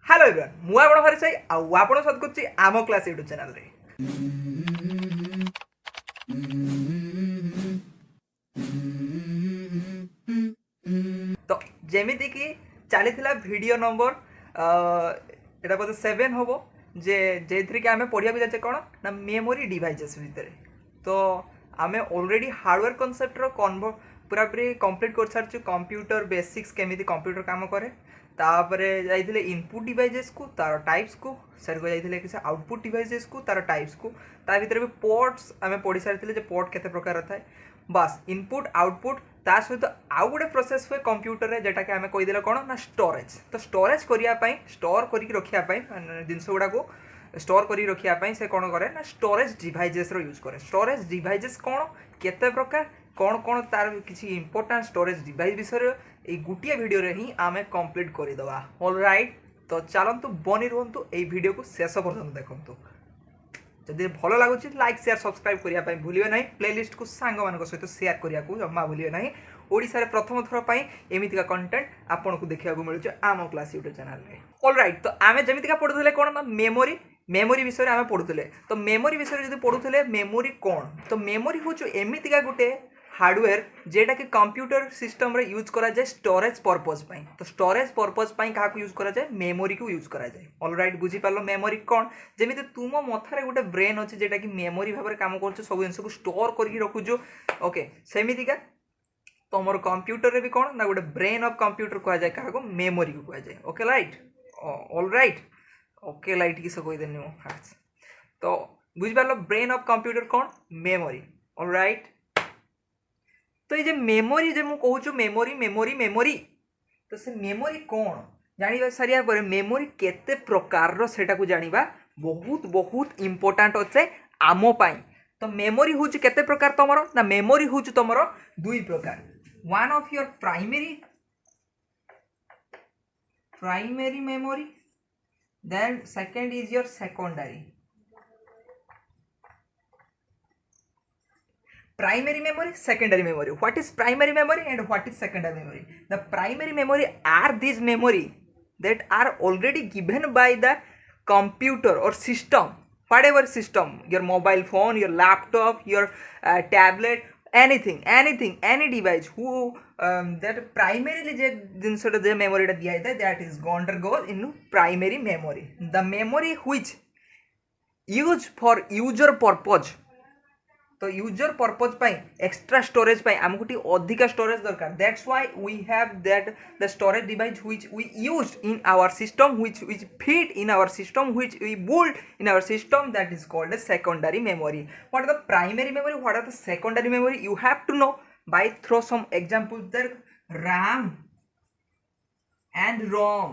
Hello everyone मु आपण हरिसाई आपण सद करछि आम क्लास यूट्यूब चैनल रे। तो जेमिति कि चलीथिला वीडियो नंबर एटा बोधे 7 होबो जे जेथि कि आमे पढिया को जाचे कोन ना मेमोरी डिवाइसेस भितरे। तो आमे ऑलरेडी हार्डवेयर कांसेप्ट रो पूरा पूरी कंप्लीट कर सारछु। कंप्यूटर बेसिक्स केमिति कंप्यूटर काम करे तापरे जाइथिले इनपुट डिवाइसेस को तार टाइप्स को सर को जाइथिले कि आउटपुट डिवाइसेस को तार टाइप्स को ता भीतर भी पोर्ट्स आमे पढी सारथिले जे पोर्ट केते प्रकार थाए बस इनपुट आउटपुट ता सहित आउ गोटे प्रोसेस हुए कंप्यूटर रे जेटा कि आमे कहि देले कोन ना स्टोरेज। तो स्टोरेज करिया पई स्टोर करिक रखिया पई जिंस गुडा को स्टोर करी रखिया पई से कोन करे ना स्टोरेज डिवाइसेस रो यूज करे। स्टोरेज डिवाइसेस कोन केते प्रकार कोन कोन तार किछि इंपोर्टेंट स्टोरेज डिवाइस विषय ए गुटिया वीडियो रे ही आमे कंप्लीट करि दवा। ऑलराइट तो चलंतु बनी रहंतु ए वीडियो को शेष पर्यंत देखंतु। जदि भल लगुच लाइक शेयर सब्सक्राइब करने भूलिए ना। प्लेलिस्ट को सांग मान सहित शेयर करने को जमा भूलिए ना। ओडिशा रे प्रथम थर पर एमितिका कंटेंट आपन को देखा मिलूँ आम क्लास यूट्यूब चैनल रे। ऑलराइट तो आमे जमितिका पढ़ुले कौन ना मेमोरी विषय आमे पढ़ुले। तो मेमोरी विषय जब पढ़ुले मेमोरी कौन तो मेमोरी हूँ एमितिका गोटे हार्डवेयर जेटा कि कंप्यूटर सिस्टम रे यूज करा जाए स्टोरेज पर्पज पई। तो स्टोरेज पर्पज पई कहा यूज करा जाए मेमोरी को यूज करा जाए। ऑलराइट बुझी पालो मेमोरी कौन जेमिति तुम मथारे गोटे ब्रेन अच्छे जेटा कि मेमोरी भाव में काम कर सब जिन को स्टोर करके रखुचु। ओके सेमितिका तुम कंप्यूटर रे भी कौन ना गोटे ब्रेन ऑफ कंप्यूटर कहा जाए क्या मेमोरी को कहा जाए। Okay right alright okay light किस कहदेनी मो तो बुझी पालो ब्रेन ऑफ कंप्यूटर कौन मेमोरी। ऑलराइट तो ये मेमोरी जे मु कहूँ मेमोरी मेमोरी मेमोरी तो से मेमोरी कौन जानिबा सारिया पर मेमोरी केते प्रकार रो सेटा को जानिबा बहुत बहुत इंपोर्टेंट अच्छे आमो पाई। तो मेमोरी हूँ केते प्रकार तमरो ना मेमोरी हूँ तमरो दुई प्रकार। One of your primary memory then second is your secondary. Primary memory, secondary memory. What is primary memory and what is secondary memory? The primary memory are these memory that are already given by the computer or system, whatever system, your mobile phone, your laptop, your tablet, anything, any device who that primarily the memory that is undergoes into primary memory. The memory which used for user purpose। तो user purpose पाई extra storage पाई आमको टी अधिका storage दरकार। That's why we have that the storage device which we used in our system which fit in our system which we build in our system that is called as secondary memory. What are the primary memory what are the secondary memory you have to know by through some examples that RAM and ROM।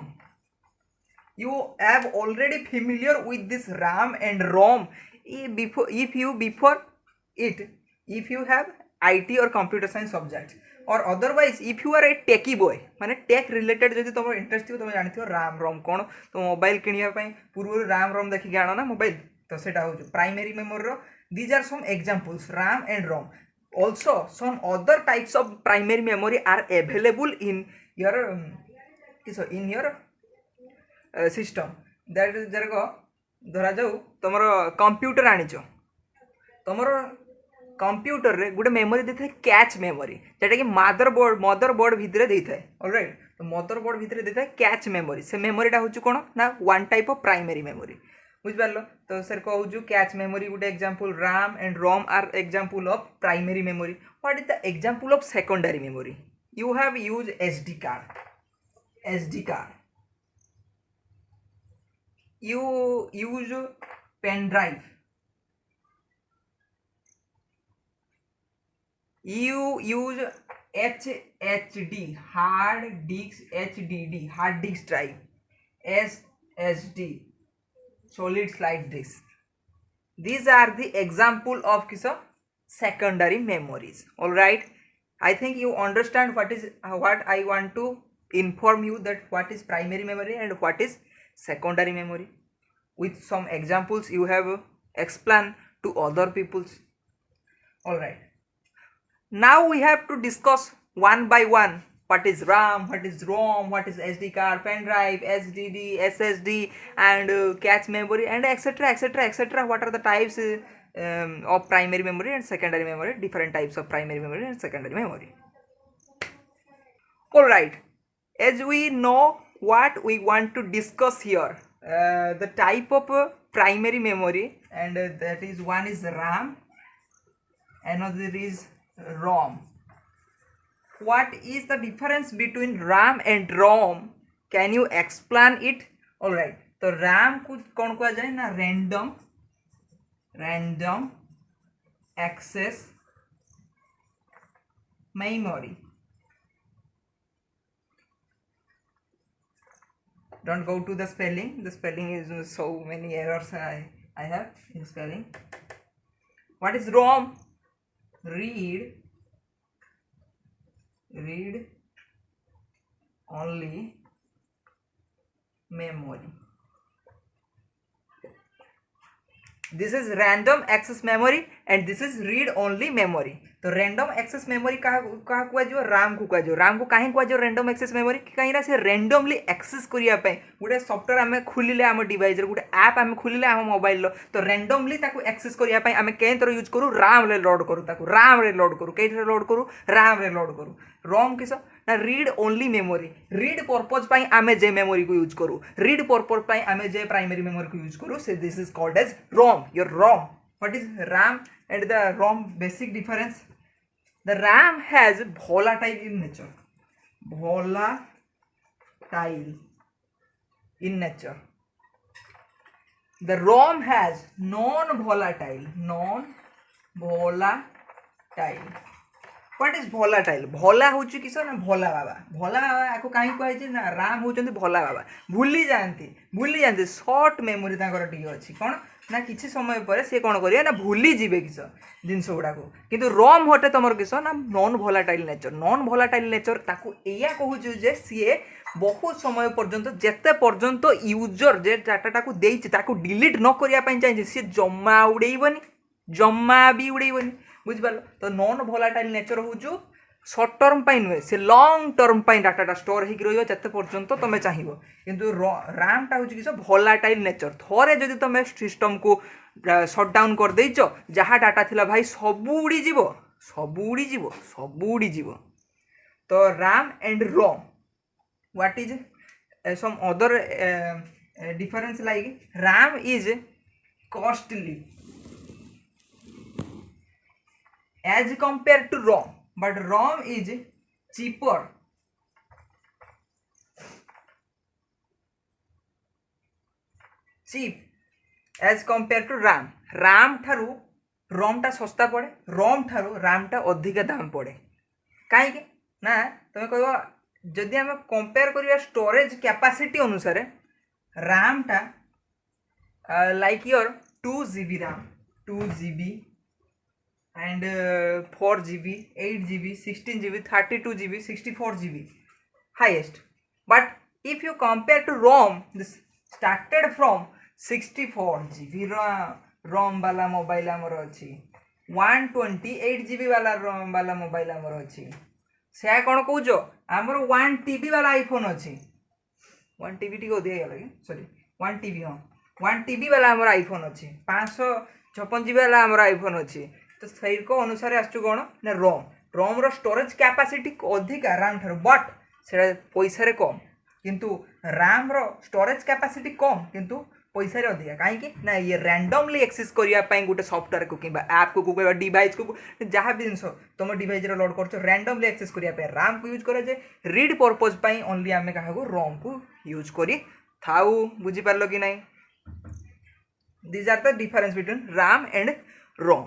You have already familiar with this RAM and ROM if you have IT or computer science subject or otherwise if you are a techie boy माने tech related जदि तुम interest थी तुम जानथि RAM ROM कौन तो mobile किनिया पई पूर्व RAM ROM देखि जानो ना मोबाइल तो सेटा हो प्राइमरी मेमोरी रो these are some examples RAM and ROM। also some other types of primary memory are available in your system that is धरा जाऊ तुम कंप्यूटर आनिचो तुम कंप्यूटर रे गोटे मेमोरी देता है कैच मेमोरी जेटा कि मदरबोर्ड भितर देता है। ऑलराइट तो मदरबोर्ड भितर देता है कैच मेमोरी। से मेमोरीटा हूँ कौन ना one type of primary memory बुझिपार। तो सर कहूँ कैच मेमोरी गोटे example RAM and ROM are example of primary memory. What is the example of secondary memory? You have use SD card you use pen drive, you use HDD hard disk drive, SSD solid slide disk. These are the example of secondary memories. All right, I think you understand what I want to inform you, that what is primary memory and what is secondary memory. With some examples you have explained to other peoples. All right, now we have to discuss one by one what is RAM, what is ROM, what is SD card, pen drive, SDD, SSD, and cache memory, and etc etc etc. What are the types of primary memory and secondary memory, different types of primary memory and secondary memory. All right, as we know what we want to discuss here, the type of primary memory, and that is, one is RAM, another is ROM. What is the difference between RAM and ROM? Can you explain it? All right, तो RAM को कौन कहा जाए ना, random access memory. Don't go to the spelling. The spelling is so many errors I have in spelling. What is ROM? Read only memory. This is random access memory and this is read only memory. तो random access memory कहा कुआ जो RAM को कुआ जो RAM को कहीं कुआ जो random access memory कहीं ना से randomly access करिया पे गुटे सॉफ्टवेयर आमे खुलिले आम डिवाइस रे, गुटे ऐप आमे खुलिले आम मोबाइल लो, तो randomly ताको access करिया पे आमे केन तरह यूज करू, RAM रे लोड करू, ताको RAM रे लोड करू, केन रे लोड करू, RAM रे लोड करू. ROM किस ना read only memory, read purpose पाई आमे जे मेमोरी को यूज करू, रीड पर्पज पाई आमे जे प्राइमरी मेमोरी को यूज करू, से this is called as ROM, your ROM. What is RAM and the ROM basic difference? The RAM has volatile in nature. Volatile in nature. The ROM has non-volatile. Non-volatile. What is volatile? भोला हो चुकी sir ना, भोला बाबा आपको कहीं कहे ना, राम होचंती भोला बाबा, भूली जाती short memory तांकर टिके अछि कोन ना, किछि समय पर से कोन करिया ना भूली जिवे किस जिनस गुडा को, किंतु रोम हटे तमर किस ना नॉन भोलाटाइल नेचर. ताकू एया कहूछु जे सीए बहुत समय पर्यंत जेते पर्यंत यूजर जे डाटा को देइछि ताकू डिलीट न करिया पई चाहिए, से जम्मा भी उड़ेइबनी बुझ पार. तो नॉन भोलाटाइल नेचर हूँ सर्ट टर्म पाई नुहे, से लॉन्ग टर्म पाई डाटा स्टोर होगी रही जिते पर्यंत तुम चाहिए. किंतु RAM टा हूँ किस भोलाटाइल नेचर, थोड़े जदि तुम सिस्टम को शट डाउन कर देइछ, जहाँ डाटा थिला भाई सब उड़ी जीव. तो RAM and ROM, what is some other difference, like RAM is costly as compared to ROM, but ROM is cheaper. Cheap as compared to RAM. RAM ठारू ROM टा सस्ता पड़े, ROM ठारू RAM टा अधिक दाम पड़े. कहीं ना तुम कह जदि आम कंपेयर करिया स्टोरेज कैपेसिटी अनुसार, RAM टा like your 2 GB RAM, 2 GB and 4 GB, 8 GB, 16 GB, 32 GB, 64 GB highest. But if you compare to ROM, this started from 64 GB ROM वाला मोबाइल आमर अच्छी, 128 GB वाला ROM वाला मोबाइल आमर अच्छी. से कौन कौच आमर 1 TB वाला आईफोन अच्छी, 1 TB टी दिया गला कि सॉरी 1 TB, हाँ 1 TB वाला आमर आईफोन अच्छी, 556 GB वाला आमर आईफोन अच्छी. तो सही को अनुसार आसु कौन ना रोम रो स्टोरेज कैपेसिटी अधिक RAM ठार, बट से पैसा रे कम, किंतु RAM रो स्टोरेज कैपेसिटी कम किंतु पैसा रे अधिक. कहीं ना ये रैंडमली एक्सेस करने गोटे सॉफ्टवेयर को कि ऐप को डिवाइस को जहाँ भी जिन तुम डिवाइस लोड कर रैंडमली एक्सेस करने RAM को यूज करे, रीड पर्पज ओनली आम क्या ROM को यूज करी थाउ. बुझीपार कि नहीं? These are the difference between RAM and ROM.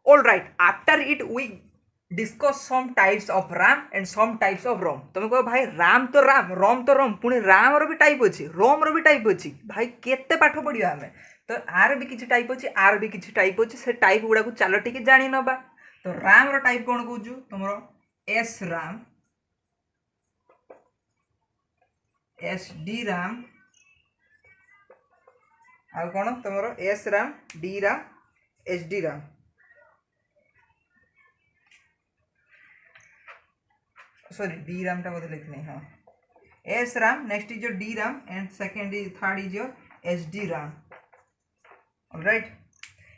All right, after it we discuss some types of RAM and some types of ROM. तुम कहो भाई RAM तो RAM, ROM तो ROM, पुणे RAM रो भी टाइप अच्छी, ROM रो भी टाइप अच्छी. भाई केते पाठ पढ़िया हमें, तो आर भी किसी टाइप अच्छी, आर भी किसी टाइप अच्छी. से टाइप गुड़ा को चलो टिके जानी नबा. तो RAM रो टाइप कौन कहूँ तुमरो SRAM, SDRAM, आ कौन तुमरो SRAM, DRAM, SDRAM. Sorry D RAM टा बोलते लिखने हाँ S RAM next is your D RAM and second is third is your H D RAM alright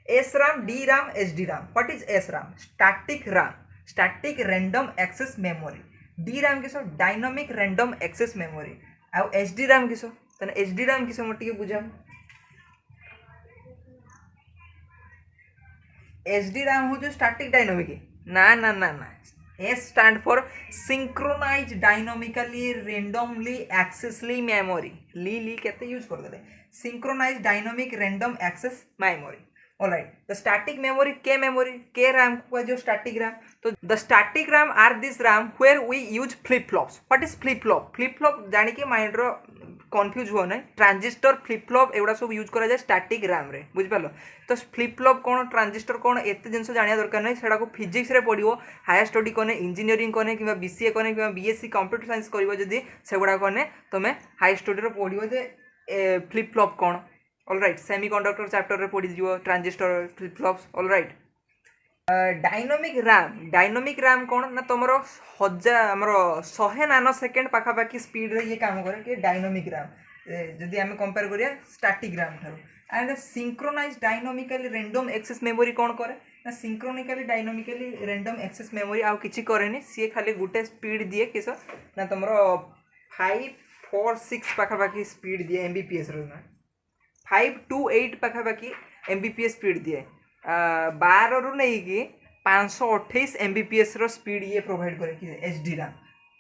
SRAM, DRAM, HDRAM. What is SRAM? Static RAM, static random access memory. DRAM किसो dynamic random access memory. ଆଉ HDRAM किसो तने HDRAM किसो मोटे के बुझाम HDRAM हो जो static dynamic ना ना ना ना S stand for synchronized dynamically randomly accessly memory ली कहते यूज कर देले synchronized dynamic random access memory. Alright, the static memory K memory K RAM को जो static RAM तो the static RAM are this RAM where we use flip flops. What is flip flop? Flip flop जाने के mind रो confuse हुआ ना transistor flip flop एगुड़ा सब use करा जाए स्टैटिक रैम रे बुझ पालो तो फ्लिप फ्लॉप कौन ट्रांजिस्टर कौन एते जिनस जानिया दरकार नहीं सेटा को फिजिक्स रे पढ़िबो हायर स्टडी कोने इंजीनियरिंग कोने किबा बीसीए कोने किबा बीएससी कंप्यूटर साइंस करिवो जदी सेगुड़ा कोने तमे हाई स्टडी रे पढ़िबो जे फ्लिप फ्लॉप कौन ऑलराइट सेमीकंडक्टर चैप्टर रे पढ़ी दियो transistor flip flops alright dynamic RAM कौन ना तुम हमर 100 नानो सेकेंड पाखापाखि स्पीड रे ये काम करे कि डायनामिक रैम जदि आम कंपेयर करिया स्टैटिक रैम ठारो and synchronise dynamically random access memory कौन करे ना synchronically dynamically random access memory आउ किछि करेनी सी खाली गुटे स्पीड दिए किस ना तुम 5 4 6 पाखापाखि स्पीड दिए एमबीपीएस रो ना 5 to 8 पाखापाखि एमबीपीएस स्पीड दिए 12 रु नहीं कि 528 एमबीपीएस रो स्पीड ये प्रोवाइड करे कि HD RAM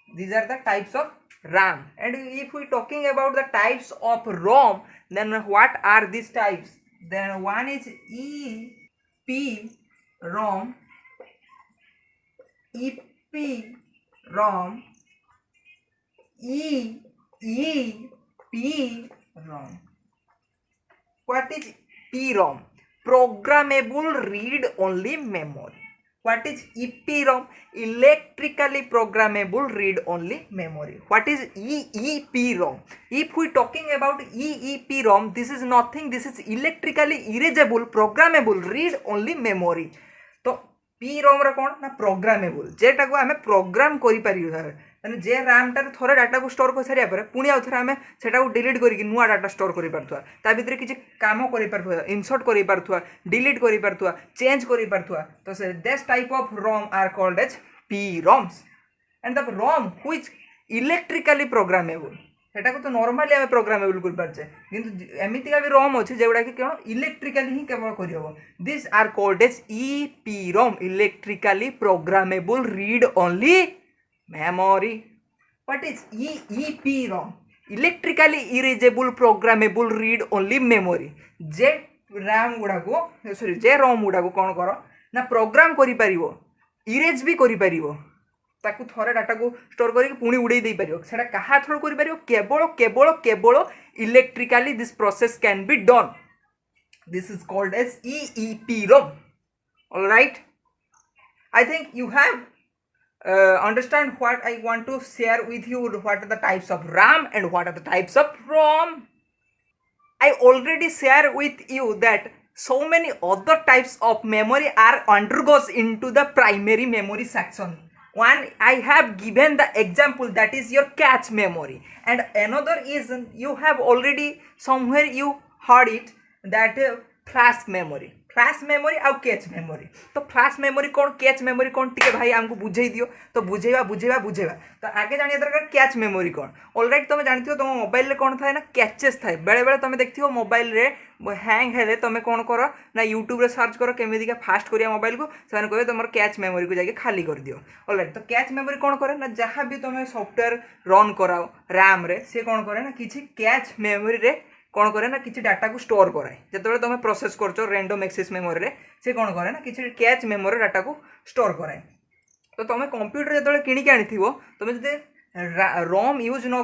these are the types of RAM and if we talking about the types of ROM then what are these types then one is EPROM EPROM what is PROM programmable read only memory. What is EPROM? Electrically programmable read only memory. What is EEPROM? If we talking about EEPROM, this is nothing. This is electrically erasable programmable read only memory. तो PROM रा कौन ना programmable जेटा को हमें programme करि पारियो माने जे RAM टार थोड़े data को स्टोर कर सारिया पर पुणी आउ थरे हमें सेटा को डिलीट करिक नुआ डाटा स्टोर करि पारथुआ ता भितर किछि काम करि पारथुआ इंसर्ट करि पारथुआ डिलीट करि पारथुआ चेंज करि पारथुआ तो से this type of ROM are called as PROMs and the ROM which electrically programmable सेटा को तो नॉर्मली हमें प्रोग्रामेबल कर पारछे किंतु एमितिका भी ROM अछि जेगुडा कि केवल इलेक्ट्रिकली ही केवल करि होबो this are called as EPROM electrically programmable read only memory. What is EEPROM? Electrically erasable programmable read only memory. J RAM गुडा को सॉरी जे ROM गुडा को कौन करो ना प्रोग्राम करि परिवो इरेज भी करि परिवो ताकू थोड़े डाटा को स्टोर करके पुणी उड़े दे परिवो सेटा कहा थ्रो करि परिवो केवल electrically this process can be done this is called as EEPROM. All right, I think you have understand what I want to share with you. What are the types of RAM and what are the types of ROM? I already share with you that so many other types of memory are undergoes into the primary memory section. One I have given the example that is your cache memory and another is you have already somewhere you heard it that flash memory आउ cache memory तो flash memory कौन cache memory कौन टिके भाई हमको बुझे दियो तो बुझेवा तो आगे जानिए दरकार कैच मेमोरी कौन ऑलराइट तुम जानती हो तुम मोबाइल रे कौन थाए ना कैचेस थाए बेले बेले तुम देखती हो मोबाइल रे हैंग हेले तुम कौन कर ना यूट्यूब रे सर्च कर केमिति का फास्ट करिया मोबाइल को से कहे तुम कैच मेमोरी को जाके खाली कर दियो ऑलराइट तो कैच मेमोरी कौन करे ना जहाँ भी तुम सॉफ्टवेयर रन कराओ रैम रे से कौन करे ना किसी कैच मेमोरी रे कौन करे ना किसी डाटा को स्टोर कराए जिते तुम प्रोसेस कर रैंडम एक्सेस मेमोरी रे से कौन करे ना किसी कैच मेमोरी डाटा को स्टोर कराए तो तुम कंप्यूटर जो किणिक आनी तुम जब ROM यूज न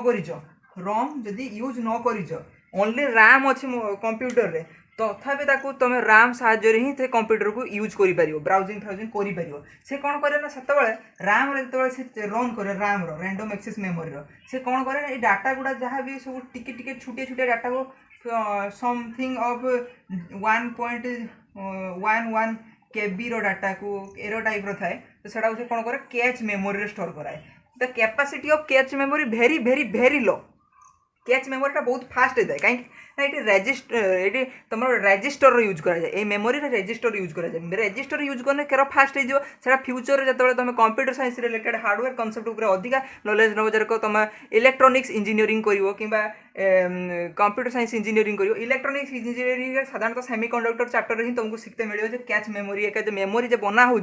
ROM जदि यूज न कर ओनली रैम अच्छी कंप्यूटर रे तथापि ताकू तुम रैम साहाय्य ही थे कंप्यूटर को यूज कर ब्राउजिंग फ्राउजिंग कर से कौन करे ना से रैम से रन करे रैम रैंडम एक्सेस मेमोरी से कौन करे ना ये डाटा गुड़ा जहाँ भी सब टिके टिके छुटे छुटे डाटा को समथिंग ऑफ 1.11 KB डाटा को एरो टाइप रो थाए तो सेटा कौन करे कैच मेमोरी रे स्टोर कराए the capacity of cache memory very very very low cache मेमोरीटा बहुत फास्ट होता है कहीं रेजिस्टर ये तुम रेजिस्टर यूज कराए मेमोरी रेजिस्टर यूज कराए रेजिस्टर यूज करने केर फास्ट हो फ्यूचर जो तुम computer science related hardware concept उपर अधिका नॉलेज नब जर तुम इलेक्ट्रोनिक्स इंजीनियरिंग कर कि कंप्यूटर साइंस इंजीनियरिंग कर इलेक्ट्रोनिक्स इंजीनियरिंग साधारणतः सेमी कंडक्टर चैप्टर ही तुमको सीखते मिले कैच मेमोरी एक मेमोरी जो बना हो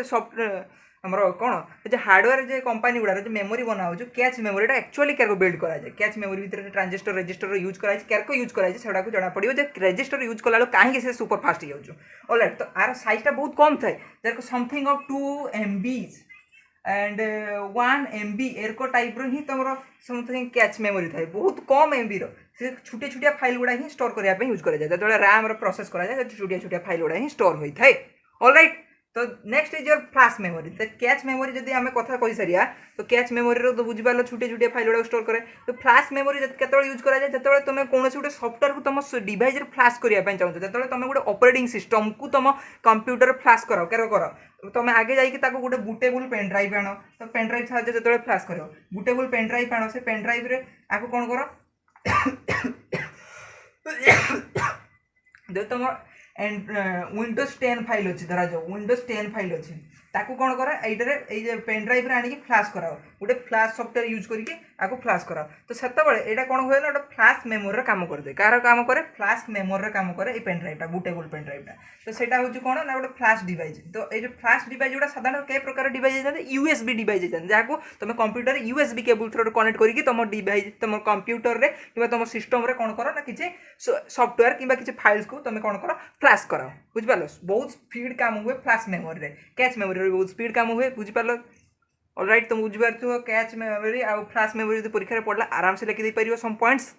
सॉफ्टवेयर आमर कौन जो हार्डवेयर जो कंपनी गुड़ा जो मेमोरी बना हो कैच मेमोरीटा एक्चुअली क्या बिल्ड कराए कैच मेमोरी भितर ट्रांजिस्टर रेजिस्टर यूज कराए क्या यूज कराए से जना पड़ो जो रेजिस्टर यूज कला कहीं से सुपर फास्ट हो ऑलराइट तो आर साइजटा बहुत कम थाए जर something of 2 MB and 1 MB एरको टाइप रो ही तुम समथिंग कैच मेमोरी थाए बहुत कम MB रो से छोटे छोटिया फाइल गुड़ा ही स्टोर करने यूज कराए जो रैम प्रोसेस कराए छोटिया छोटिया फाइल गुड़ा ही स्टोर होता है ऑलराइट तो next is your flash memory तो कैच मेमोरी जब आम कथा कही सारिया तो कैच मेमोरी तो बुझिपार छोटे छोटे फाइल गुड़ा स्टोर करे तो फ्लैश मेमोरी केत यूज कराए जो तुम कौन गोटे सफ्टवेयर को तुम डिवाइस फ्लैश करने चाहूँ जो तुम गोटे ऑपरेटिंग सिस्टम को तुम कंप्यूटर फ्लैश कर तुम आगे जाकि गोटे बुटेबुल पेन ड्राइव आण तो पेन ड्राइव साहय जो फ्लैश कर बुटेबुल पेन ड्राइव आण से पेन ड्राइव आपको कौन कर जो तुम एंड विंडोज 10 फाइल अच्छी धरा जाओ विंडोज 10 फाइल अच्छी ताकू कौन करा ये पेन ड्राइव रे आनिक फ्लैश कराओ गोटे फ्लैश सॉफ्टवेयर यूज करके आपको फ्लैश कराओ तो सेतबेले एटा कौन हुए ना गोटे फ्लैश मेमोरी रे काम करदे कार काम करे फ्लैश मेमोरी रे काम करे पेन ड्राइवटा बुटेबल पेन ड्राइवटा तो सेटा होची कौन ना गोटे फ्लैश डिवाइस तो ये जो फ्लैश डिवाइस जोड़ा साधारण कई प्रकार डिवाइस होते यूएसबी डिवाइस होते जहाँ तुम computer USB cable through connect करके तुम डिवाइस तुम कंप्यूटर रे कि तुम सिस्टम रे कौन कर ना किसी सॉफ्टवेयर कि किसी फाइल्स को तुम कौन कर फ्लैश कराओ बुझिपार बहुत स्पीड काम हुए फ्लैश मेमोरी रे कैच मेमोरी रे बहुत स्पीड काम हुए बुझिपार ऑलराइट तुम बुझिपार कैच मेमोरी आउ फ्लैश मेमोरी परीक्षा पढ़ला आराम से लिखि पार सम पॉइंट्स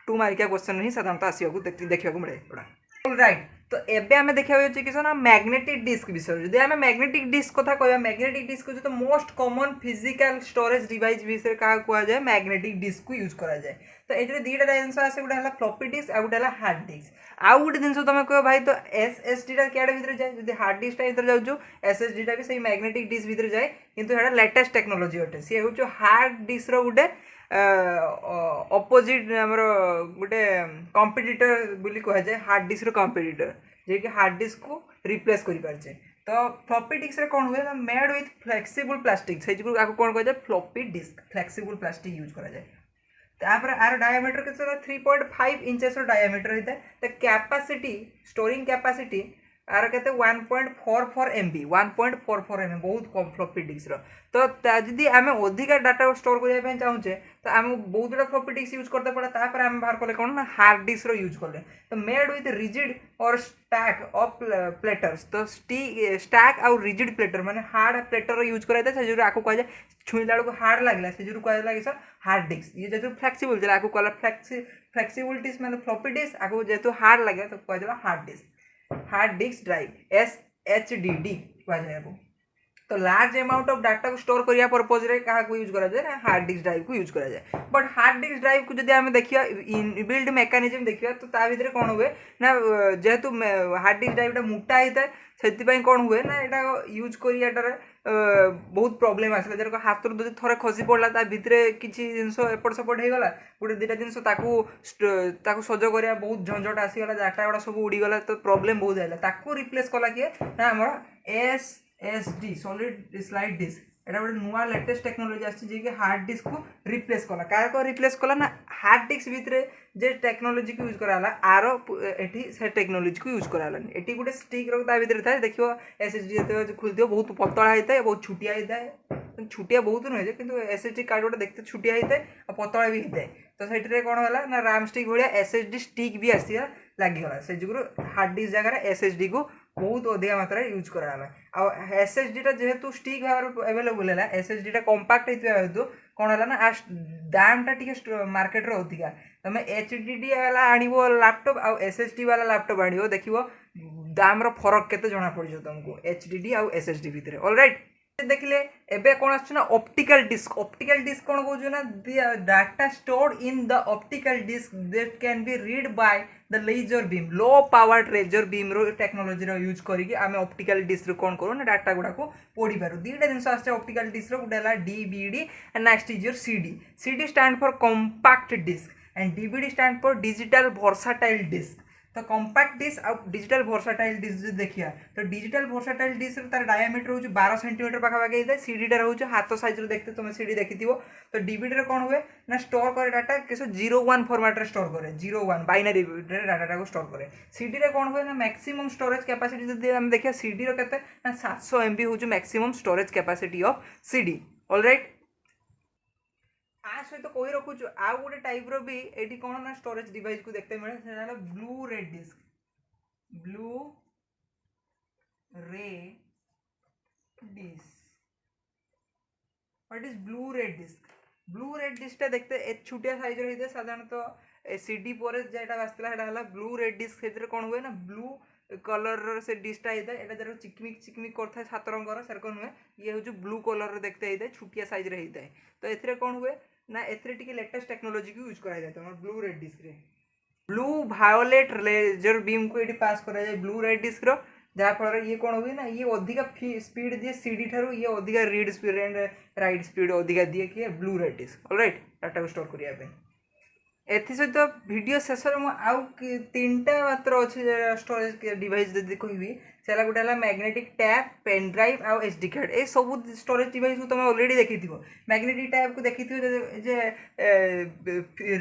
2 मार्किया क्वेश्चन ही साधारणतः आसवाक देखा मिले ऑलराइट तो एबे आमे देखा कि ना मैग्नेटिक डिस्क विषय जब आम मैग्नेटिक डिस्क कथा कहवा मैग्नेटिक डिस्क जो most common physical storage device विषय क्या कहुए मैग्नेटिक डिस्क को यूज करा जाए तो ये दुईटा जिन आसे गोटे है फ्लॉपी डिस्क आ गोटे हार्ड डिस्क आउ गोटे जिन तुम कह भाई तो एसएसडी क्या भर जाए जब हार्ड डिस्कटा भर जाऊँ एसएसडी भी सही मैग्नेटिक डिस्क भर जाए किंतु यहाँ लेटेस्ट टेक्नोलोजी अटे सी हूँ हार्ड डिस्क रोटे अपोजिट आमर गोटे कंपिटिटर बोली कहुए हार्ड डिस्क कंपिटिटर जे कि हार्ड डिस्क को रिप्लेस कर पारे तो फ्लॉपी डिस्क रे कौन हुए मेड विथ फ्लेक्सिबल प्लास्टिक से कौन कह floppy disk flexible plastic use करा जाए तापर आर डायमीटर के 3.5 इंचेस डायमीटर होता है तो कैपेसिटी स्टोरिंग कैपेसिटी आर के 1.44 MB 1.44 MB बहुत कम फ्लॉपी डिस्क तो जदि आम अधिका डाटा स्टोर करने चाहूचे तो आम बहुत गुड़ा फ्लॉपी डिस्क यूज करते पड़े तापर आम बाहर कले कौन ना हार्ड डिस्क यूज कले तो मेड विथ रिजिड और स्टैक ऑफ प्लेटर्स तो स्टैक आउ रिजिड प्लेटर माने हार्ड प्लेटर यूज कराए से जो आपको कह जाए छुईला बेलू हार्ड लगे से जो कह लगे सर हार्ड डिस्क ये जो फ्लेक्सिबल जो आपको कहला फ्लेक्सिबल डिस्क मैंने फ्लॉपी डिस्क आपको जेहतु हार्ड लगे तो कह हार्ड डिस्क ड्राइव SHDD कह तो लार्ज अमाउंट ऑफ डाटा को स्टोर करने पर्पज रे क्या यूज करा जाए ना हार्ड डिस्क ड्राइव को यूज करा जाए बट हार्ड डिस्क ड्राइव को जब आम देखिए इनबिल्ड मेकानिजम देखिए तो ता भीतर कौन हुए ना जेहेतु हार्ड डिस्क ड्राइवटा मोटा होता है से कौन हुए ना यहाँ यूज कर बहुत प्रोब्लेम आसला जर हाथ रू थे खसी पड़ा ता भितर किसी जिनस एपट सेपट होगा गोटे दुटा जिन सज करा बहुत झंझट आसीगला डाटा गुड़ा सब उड़ीगला तो प्रोब्लेम बहुत है रिप्लेस कला किए ना आम SSD सॉलिड स्लाइड डिस्क एटा गोटे नुआ लेटेस्ट टेक्नोलोजी आसी हार्ड डिस्क को रिप्लेस कला क्या रिप्लेस कला ना हार्ड डिस्क भितर जे टेक्नोलोजी को यूज कराला आर एटी से टेक्नोलोजी को यूज करालानी एटी गोटे स्टिक ता भीतर था देखो SSD जो खुलती बहुत पतला होता है बहुत छुटिया होता है छुटिया बहुत नुहे कि SSD कार्ड गोटे देखते छुटिया होता है और पतला भी होता है तो से कौन है ना राम स्टिक भाया SSD स्टिक भी आसा लगिगला से जो हार्ड डिस्क जगह SSD को बहुत अधिक मात्रा यूज कराला आ SSD जेहेतु स्टिक भाव एवेलेबल है SSD कंपाक्ट होता हेतु कौन है ना दामटा टी मार्केट रे अधिका तुम HDD वाला आणव लैपटॉप आ SSD वाला लैपटॉप आणव देखो दाम फरक केते जना पड़ तुमको HDD आ SSD भितर ऑलराइट देखिले एबे कौन आछना ऑप्टिकल डिस्क कौन कहउछ ना data stored in the optical disc that can be read by the laser beam low power laser beam रो टेक्नोलॉजी रो यूज करिकि आमे ऑप्टिकल डिस्क रो कौन करू ना डाटा गुडा को पढ़ी पारू दीटा जिंस आछे ऑप्टिकल डिस्क रो गुडा DVD and next is your CD stand for compact disc and DVD stand for digital versatile disc तो कॉम्पैक्ट डिस्क और डिजिटल वर्साटाइल डिस्क देखिए तो डिजिटल वर्साटाइल डिस्क तार डायमीटर हो 12 सेंटीमीटर पाखापाखि होता है सीडीटा रोचे हाथ साइज देखते तुम सीडी देखी तो डीवीडी कौन हुए ना स्टोर करे डाटा किस 01 फॉर्मेट रे स्टोर करे 01 बाइनरी डाटा को स्टोर करे सीडी रे कौन हुए ना मैक्सिमम स्टोरेज कैपेसिटी जब हम देखिए सीडी रो केते ना 700 MB हो maximum storage capacity of CD alright आ सहित कही रखुचु आउ गोटे टाइप रो भी एटी कौन ना स्टोरेज डिवाइस को देखते मिले से ब्लू रे डिस्क व्हाट इज ब्लू रे डिस्क देखते ए छोटिया साइज रो होते साधारणतः सीडी पर जेटा आसला सेटा हला ब्लू रे डिस्क सेतिर कौन हुए ना ब्लू कलर से डिस्टा होता है एटा जरा चिकमिक करता है सात रंगर सेर कौन हुए ये हूँ ब्लू कलर देखते होता है छुटिया साइज रे होता है तो एथिरे कौन हुए ना एथिरे टिके लेटेस्ट टेक्नोलॉजी को यूज करा जाता है ब्लू रेड डिस्क रे ब्लू वायोलेट लेजर बीम को ये पास करा जाए ब्लू रेड डिस्क रो जहाँ फल ये कौन हुए ना ये अधिका स्पीड दिए सीडी ठारू ये अधिका read speed and right speed अधिका दिए कि blue red disk alright data को स्टोर करने एथि सहित वीडियो शेष में आउ 3टा मात्र अच्छे स्टोरेज डिवाइस जब कहबी से गोटे है मैग्नेटिक टैप पेन ड्राइव आउ एसडी कार्ड ये सब स्टोरेज डिवाइस को तुम ऑलरेडी देखी मैग्नेटिक टैप को देखी जे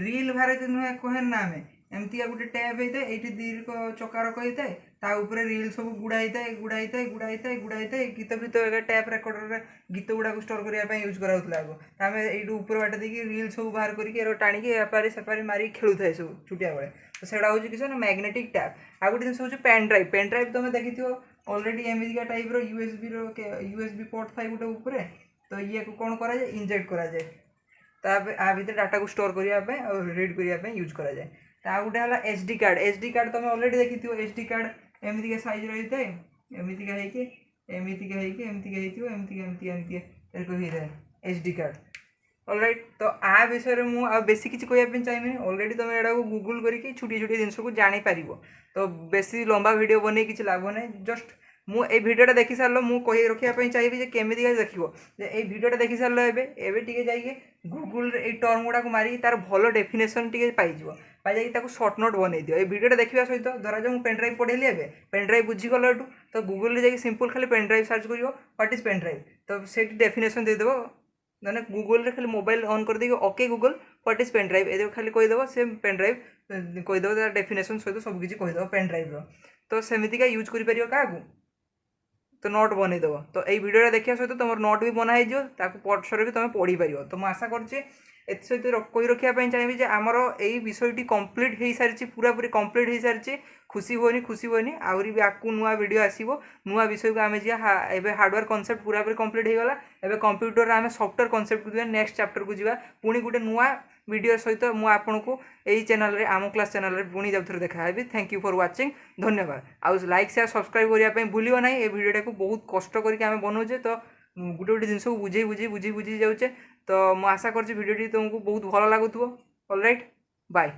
रील भारत नुहे कहे ना आम एमती गोटे टैप होता है ये दीर्घ चकार कही था रील सब गुड़ा गीत भीत टैप रेकर्डर गीत गुड़ा स्टोर करने यूज कराला आम यू ऊपर बाट देखिए रील सब बाहर करके टाणी एपारी सेपारी मारी खेलु थाए सब छुटिया बेले तो सेटा हूँ किसी ना मैग्नेटिक टैप आ गोटे जिन हूँ पेन ड्राइव तुम देखी ऑलरेडी एमतीका टाइप यूएसबी पोर्ट था गोटे ऊपर तो ये कौन करा जाए इंजेक्ट करा जाए आ भीतर डाटा को स्टोर करने और रीड करने यूज करा जाए ता गोटे है एसडी कार्ड तुम ऑलरेडी देखी एसडी कार्ड एमतीका साइज रही है एमतीका एसडी कार्ड ऑलराइट तो आ विषय में मुझे बेसी किसी कहवाई चाहिए ऑलरेडी तुम यहाँ गूगल करके छोटी छोटी जिनस को जापर तो बेसी लंबा वीडियो बन किसी लाभ ना जस्ट मुझे भिडियोटा देखी सारे मुझे रखापी चाहिए केमी देख ये भिडियोटा देखी सारे एवं जाइए गूगल ये टर्म गुड़ा मारिक तार भल डेफिनेसन टी पाइज पाई सर्ट नोट बनई दियो ये भिडियोटा देखा सहित धरा जो पेन ड्राइव पढ़ेली ए पेन ड्राइव बुझीगल तो गूगल जाइए सिंपल खाली पेन ड्राइव सर्च कर व्हाट इज पेन ड्राइव तो से डेफिनेसन देदेव मैंने गूगल खाली मोबाइल ऑन कर देगी okay Google what is pen drive ये खाली कहीदेव से पेन ड्राइव कहीदेव तार डेफिनेसन सहित सबकि कहीदेव पेन ड्राइव तो सेमतिका यूज कर क्या तो नोट बनईदेव तो ये भिडियो देखा सहित तुम नोट भी बनाई पछरे भी तुम पढ़ी पार तो मुझे आशा करुचे सहित कही रखापी चाहिए जे आमर यही विषयटी कम्प्लीट हो सारी पूरा पूरी कम्प्लीट हो सारी खुशी हुए आहरी भी आपको नुआ वीडियो आसो नुआ विषय को आम जी एवं हार्डवेयर कन्सेप्ट पूरा पूरी कम्प्लीट हो गला एवं कंप्यूटर आम सॉफ्टवेयर कन्सेप्ट को नेक्स्ट चैप्टर को जीवा पुणी गोटे नुआ वीडियो सहित मुझे आपको यही चैनल रे आम क्लास चैनल रे पुणी जब देखा थैंक यू फॉर वाचिंग धन्यवाद आउ लाइक शेयर सब्सक्राइब करने भूलियो ना ये वीडियोटा को बहुत कष्ट करके आम बनाऊे तो गोटे गोटे जिन बुझे जाऊे तो मुझे आशा कर भिडियोटी तुमको बहुत भल लगुव ऑलराइट बाय।